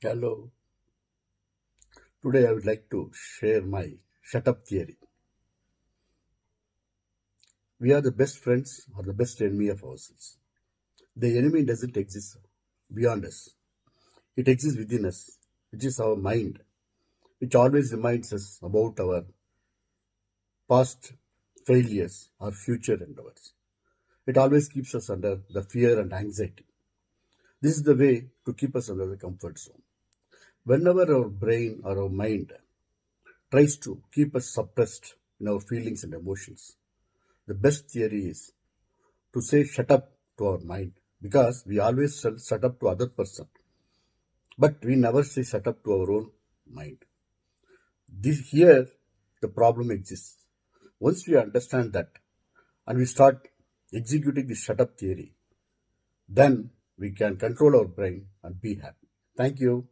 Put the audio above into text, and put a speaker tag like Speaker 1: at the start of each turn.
Speaker 1: Hello. Today I would like to share my shut up theory. We are the best friends or the best enemy of ourselves. The enemy doesn't exist beyond us. It exists within us, which is our mind, which always reminds us about our past failures or future endeavors. It always keeps us under the fear and anxiety. This is the way to keep us under the comfort zone. Whenever our brain or our mind tries to keep us suppressed in our feelings and emotions, the best theory is to say shut up to our mind because we always shut up to other person, but we never say shut up to our own mind. This here the problem exists. Once we understand that and we start executing the shut up theory, then we can control our brain and be happy. Thank you.